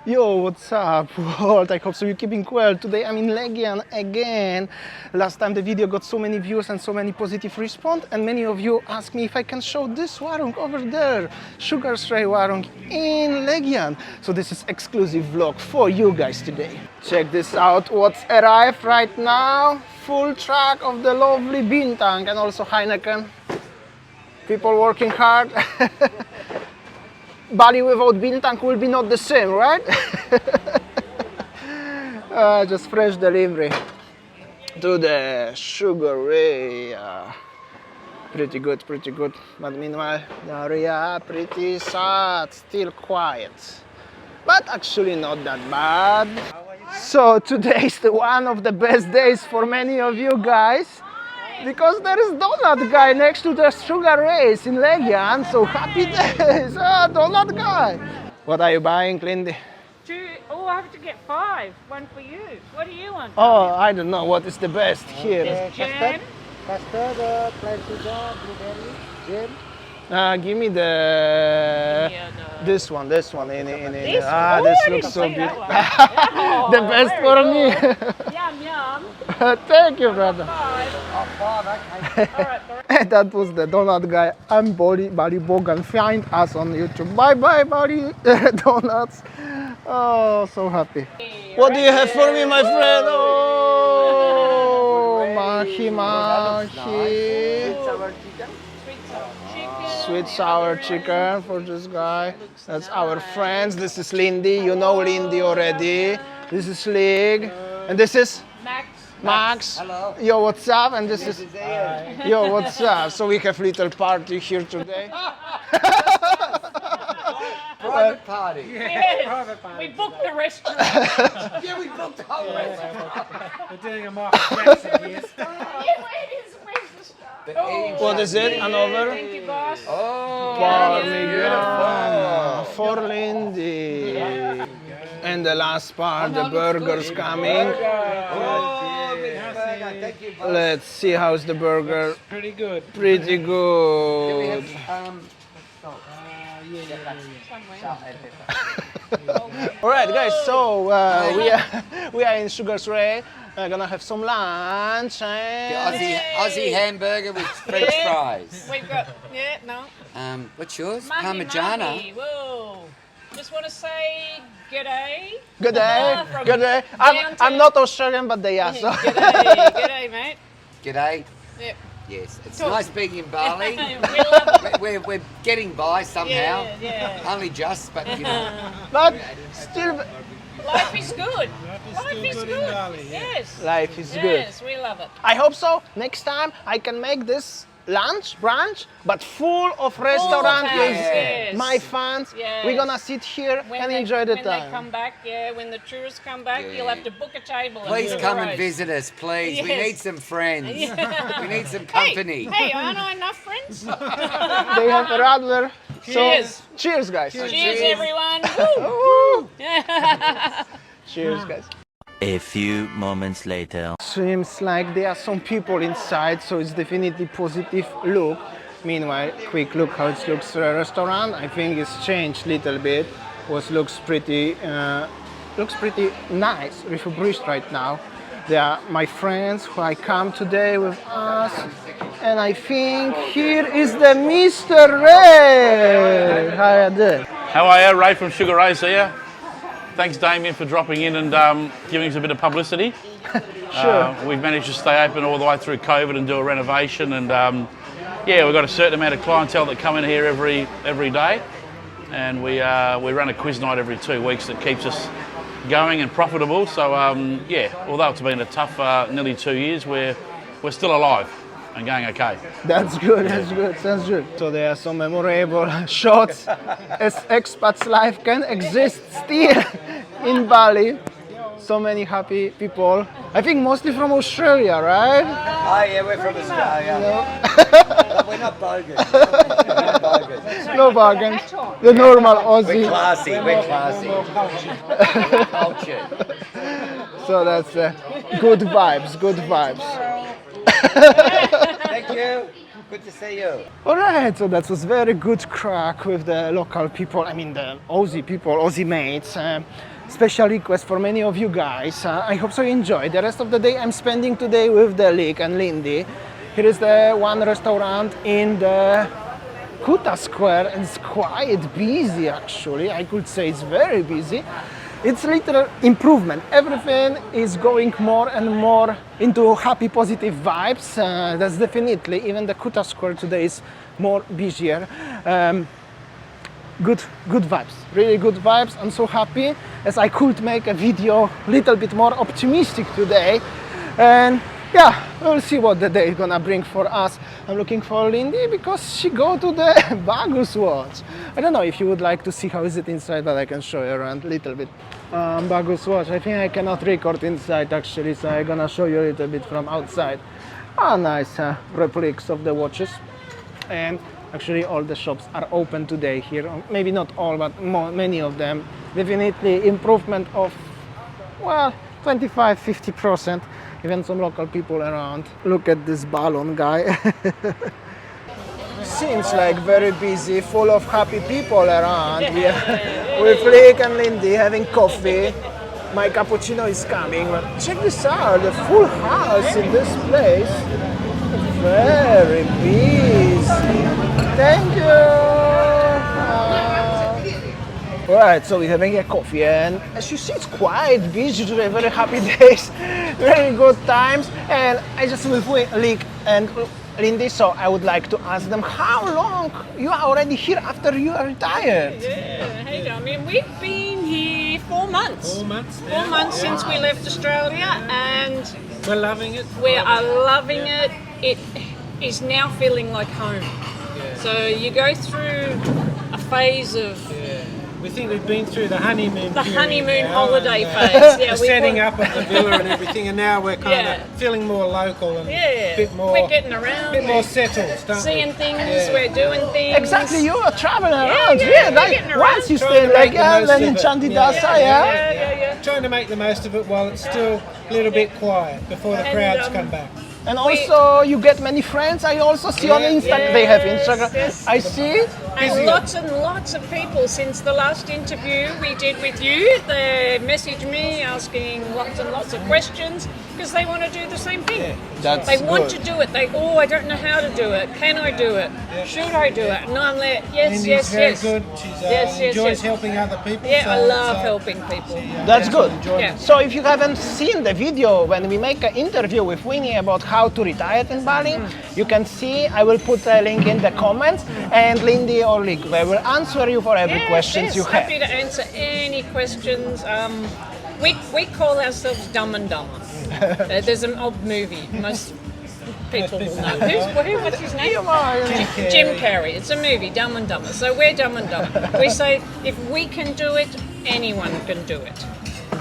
Yo, what's up world? I hope so you're keeping well. Today I'm in Legian again. Last time the video got so many views and so many positive response, and many of you asked me if I can show this warung over there, Sugar Stray warung in Legian. So this is exclusive vlog for you guys today. Check this out, what's arrived right now. Full truck of the lovely Bintang and also Heineken. People working hard. Bali without Bintang will be not the same, right? Just fresh delivery to the Sugar Ray. Pretty good, pretty good. But meanwhile, the area pretty sad, still quiet. But actually not that bad. So today is one of the best days for many of you guys, because there is donut guy next to the Sugar Race in Legian, so happy days! Donut guy! What are you buying, Lindy? Oh, I have to get 5. One for you. What do you want? Oh, I don't know what is the best here. There's jam. Custard, plain sugar, blueberry, jam. Give me the this one. This? This I looks didn't so see good. that one. The best very for good. me. Yum, yum. Thank you, brother. 5. Oh, 5, okay. All right. That was the donut guy. I'm Bali Bogan. Find us on YouTube. Bye bye, Bali Donuts. Oh, so happy. What do you have for me, my friend? Oh, mahi mahi. Sour chicken. Sweet sour chicken for this guy. That's our friends. This is Lindy. You know Lindy already. This is Lig. And this is Max. Hello. Yo, what's up? And this is Ian. Yo, what's up? So we have little party here today. Private party. Yes. We booked the restaurant. Yeah, we booked the whole restaurant. We're doing a Michael Jackson here. Where's the stuff? What is it? Another? Thank you, boss. Oh, Parmesan for Lindy. And the last part, the burger's coming. Oh, big burger. Thank you, boss. Let's see how's the burger. Pretty good. Pretty We good. have, All right, guys. So we are in Sugar Stray. We're gonna have some lunch the and Aussie hamburger with French fries. We've got, What's yours? Mahi Parmigiana. mahi. Whoa. Just want to say g'day. good day, From good day. downtown. I'm not Australian, but they are. So. G'day, mate. G'day. Yep. Yes, it's Cool. nice being in Bali. We love it. We're getting by somehow. Yeah. Only just, but you know. But still, Life is good. still good in Bali, yeah. Yes. life is good. Yes, we love it. I hope so. Next time I can make this brunch, but full of restaurant house, with yes. my fans. Yes. We're gonna sit here and enjoy the when time. they come back, when the tourists come back, Yeah. you'll have to book a table. Please and come and roast. visit us, please. We Yes. need some friends. Yeah. We need some company. Hey, aren't I enough friends? They have a radler. Cheers. So, cheers, guys. Cheers, everyone. Woo. Cheers, guys. A few moments later. Seems like there are some people inside, so it's definitely positive look. Meanwhile, quick look how it looks to the restaurant. I think it's changed a little bit. Looks pretty nice, refurbished right now. They are my friends who I come today with us, and I think here is the Mr. Ray. How are you doing? How are you? Ray from Sugar Ray's here. Thanks, Damien, for dropping in and giving us a bit of publicity. Sure. We've managed to stay open all the way through COVID and do a renovation, and yeah, we've got a certain amount of clientele that come in here every day, and we run a quiz night every 2 weeks that keeps us going and profitable. So yeah, although it's been a tough nearly 2 years, we're still alive and going okay. That's good, that's good, sounds good. So there are some memorable shots as expats life can exist still in Bali. So many happy people. I think mostly from Australia, right? Oh yeah, we're from Australia. But we're not bogus. No bargains. The normal Aussie. We're classy. We're classy. We're cultured. So that's good vibes, good vibes. Thank you. Good to see you. Alright, so that was very good crack with the local people, I mean the Aussie people, Aussie mates. Special request for many of you guys. I hope so you enjoy. The rest of the day I'm spending today with the Lig and Lindy. Here is the one restaurant in the Kuta Square, and it's quite busy actually. I could say it's very busy. It's literal improvement. Everything is going more and more into happy, positive vibes. That's definitely, even the Kuta Square today is more busier. Good vibes, really good vibes. I'm so happy as I could make a video a little bit more optimistic today. And yeah, we'll see what the day is gonna bring for us. I'm looking for Lindy because she go to the Bagus Watch. I don't know if you would like to see how is it inside, but I can show you around a little bit. Bagus Watch, I think I cannot record inside actually, so I'm gonna show you a little bit from outside. Nice replics of the watches. And actually all the shops are open today here. Maybe not all, but many of them. Definitely improvement of, well, 25-50%. Even some local people around. Look at this balloon guy. Seems like very busy, full of happy people around. With Lig and Lindy having coffee. My cappuccino is coming. Check this out, the full house in this place. Very busy. Thank you. Alright, so we're having a coffee, and as you see, it's quite busy today. Very happy days, very good times. And I just with Lig and Lindy, so I would like to ask them how long you are already here after you are retired. Yeah, hey Damien, we've been here 4 months. 4 months. 4 months since we left Australia, and We're loving it. we are loving it. It is now feeling like home. So you go through a phase of We think we've been through the honeymoon the period honeymoon now, holiday and, phase. Yeah, the setting up of the villa and everything, and now we're kind of feeling more local and a bit more. We're getting around. a bit more settled, don't seeing we? things, Yeah. we're doing things. Exactly, you are traveling around. we're Like getting around. once you Trying stay to like make the most then in of it. Chandidasa, Yeah. Trying to make the most of it while it's still a little bit quiet before the And, crowds come back. And also you get many friends. I also see on Instagram. They have Instagram. yes. I see. And lots of people since the last interview we did with you, they message me asking lots and lots of questions because they want to do the same thing. That's They want good. to do it. I don't know how to do it. Can I do it? Should I do it? And I'm like, yes, Lindy's yes, very yes. good. She's Yes, yes, enjoys yes. helping other people. Yeah, so I love it's, helping people. That's good. Yeah. So if you haven't seen the video when we make an interview with Winnie about how to retire in Bali, you can see. I will put a link in the comments, and Lindy or Lig will answer you for every question you have. Happy to answer any questions. We call ourselves Dumb and Dumber. There's an old movie. Most people will know. What's his name? Jim Carrey. It's a movie, Dumb and Dumber. So we're Dumb and Dumber. We say if we can do it, anyone can do it.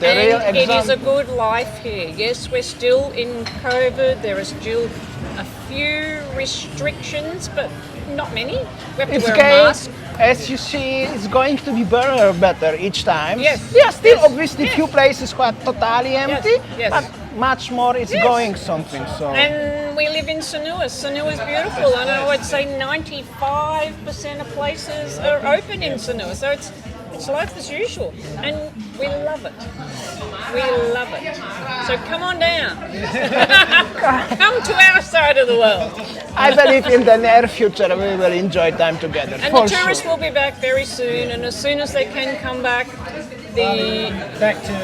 The real And it is a example. good life here. Yes, we're still in COVID. There are still a few restrictions, but not many. We have to It's wear a okay. mask. As you see, it's going to be better each time. Yes. Yeah, still Yes. obviously few places quite totally empty, Yes. but much more it's Yes. going something. So And we live in Sanua. Sanua is beautiful, and I would say 95% of places are open in Sanua. So it's life as usual, and we love it. We love it. So come on down. Come to our side of the world. I believe in the near future we will enjoy time together. And for the tourists sure. will be back very soon, and as soon as they can come back, the Back to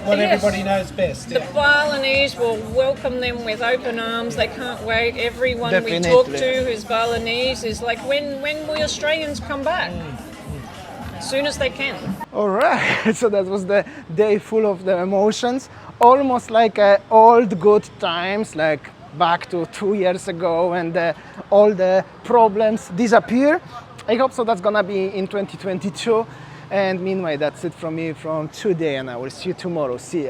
what Yes. everybody knows best. The Balinese will welcome them with open arms. They can't wait. Everyone we Definitely. talk to who's Balinese is like, when will Australians come back? As soon as they can. All right, so that was the day full of the emotions, almost like old good times, like back to 2 years ago, and all the problems disappear. I hope so that's gonna be in 2022. And meanwhile, that's it from me from today, and I will see you tomorrow. See ya.